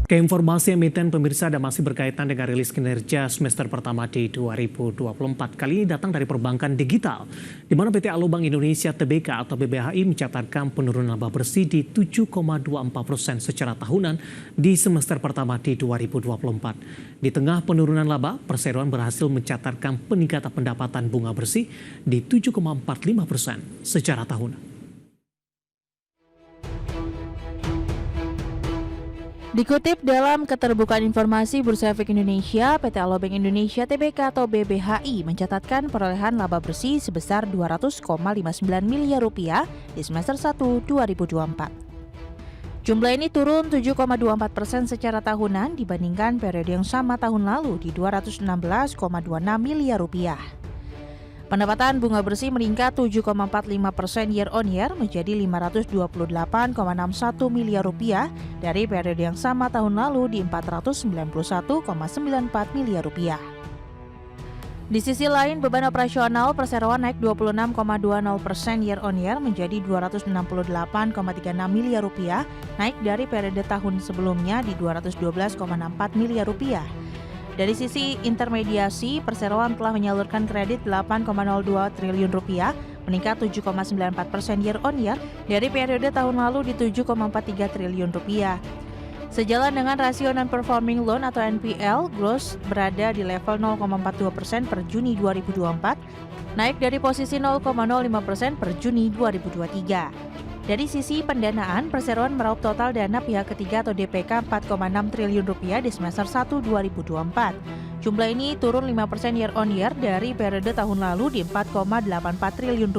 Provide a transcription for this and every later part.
Keinformasi emiten pemirsa dan masih berkaitan dengan rilis kinerja semester pertama di 2024. Kali ini datang dari perbankan digital, di mana PT Alubang Indonesia Tbk atau BBHI mencatatkan penurunan laba bersih di 7,24% secara tahunan di semester pertama di 2024. Di tengah penurunan laba, perseroan berhasil mencatatkan peningkatan pendapatan bunga bersih di 7,45% secara tahunan. Dikutip dalam Keterbukaan Informasi Bursa Efek Indonesia, PT Alubang Indonesia Tbk atau BBHI mencatatkan perolehan laba bersih sebesar Rp200,59 miliar di semester 1 2024. Jumlah ini turun 7,24% secara tahunan dibandingkan periode yang sama tahun lalu di Rp216,26 miliar. Pendapatan bunga bersih meningkat 7,45% year on year menjadi Rp528,61 miliar dari periode yang sama tahun lalu di Rp491,94 miliar. Di sisi lain, beban operasional perseroan naik 26,20% year on year menjadi Rp268,36 miliar, naik dari periode tahun sebelumnya di Rp212,64 miliar. Dari sisi intermediasi, perseroan telah menyalurkan kredit Rp8,02 triliun, meningkat 7,94% year on year dari periode tahun lalu di Rp7,43 triliun. Sejalan dengan rasio non-performing loan atau NPL, gross berada di level 0,42% per Juni 2024, naik dari posisi 0,05% per Juni 2023. Dari sisi pendanaan, perseroan meraup total dana pihak ketiga atau DPK Rp4,6 triliun di semester 1 2024. Jumlah ini turun 5% year on year dari periode tahun lalu di Rp4,84 triliun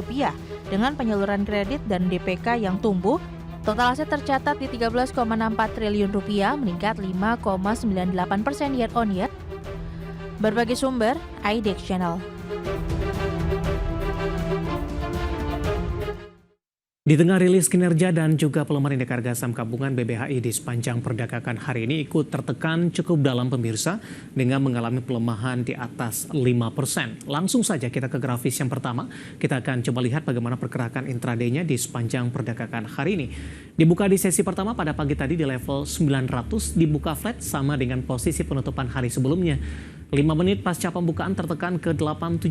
dengan penyaluran kredit dan DPK yang tumbuh. Total aset tercatat di Rp13,64 triliun, meningkat 5,98% year on year. Berbagai sumber, IDEX Channel. Di tengah rilis kinerja dan juga pelemahan indeks harga saham gabungan BBHI di sepanjang perdagangan hari ini ikut tertekan cukup dalam pemirsa dengan mengalami pelemahan di atas 5%. Langsung saja kita ke grafis yang pertama. Kita akan coba lihat bagaimana pergerakan intraday-nya di sepanjang perdagangan hari ini. Dibuka di sesi pertama pada pagi tadi di level 900, dibuka flat sama dengan posisi penutupan hari sebelumnya. 5 menit pasca pembukaan tertekan ke 870,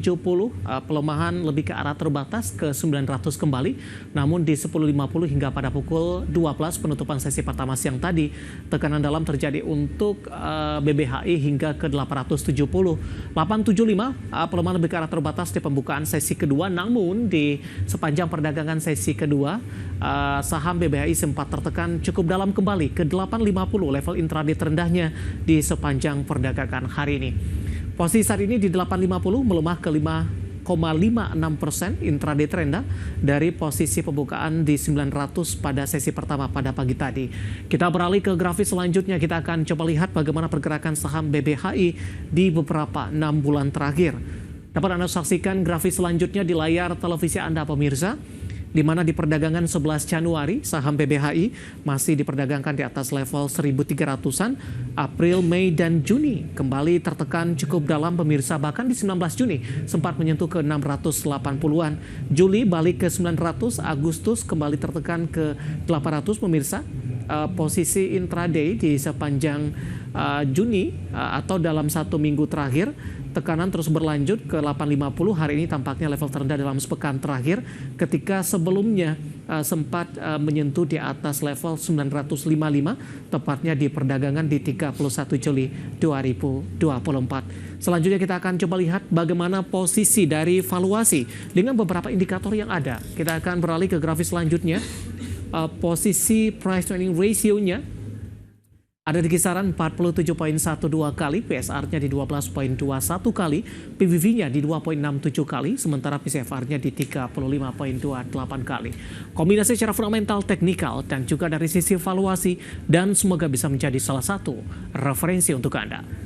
pelemahan lebih ke arah terbatas ke 900 kembali. Namun di 10.50 hingga pada pukul 12 penutupan sesi pertama siang tadi, tekanan dalam terjadi untuk BBHI hingga ke 870. 875, pelemahan lebih ke arah terbatas di pembukaan sesi kedua. Namun di sepanjang perdagangan sesi kedua, saham BBHI sempat tertekan cukup dalam kembali ke 850, level intraday terendahnya di sepanjang perdagangan hari ini. Posisi saat ini di 850 melemah ke 5,56% intraday terendah dari posisi pembukaan di 900 pada sesi pertama pada pagi tadi. Kita beralih ke grafis selanjutnya, kita akan coba lihat bagaimana pergerakan saham BBHI di beberapa 6 bulan terakhir. Dapat Anda saksikan grafis selanjutnya di layar televisi Anda pemirsa, di mana di perdagangan 11 Januari saham BBHI masih diperdagangkan di atas level 1.300-an. April, Mei, dan Juni kembali tertekan cukup dalam pemirsa, bahkan di 19 Juni sempat menyentuh ke 680-an. Juli balik ke 900, Agustus kembali tertekan ke 800 pemirsa. Posisi intraday di sepanjang Juni atau dalam satu minggu terakhir, tekanan terus berlanjut ke 850. Hari ini tampaknya level terendah dalam sepekan terakhir ketika sebelumnya sempat menyentuh di atas level 955, tepatnya di perdagangan di 31 Juli 2024. Selanjutnya kita akan coba lihat bagaimana posisi dari valuasi dengan beberapa indikator yang ada. Kita akan beralih ke grafis selanjutnya. Posisi price to earning ratio-nya ada di kisaran 47,12 kali, PSR-nya di 12,21 kali, PBV-nya di 2,67 kali, sementara PCFR-nya di 35,28 kali. Kombinasi secara fundamental, teknikal, dan juga dari sisi valuasi, dan semoga bisa menjadi salah satu referensi untuk Anda.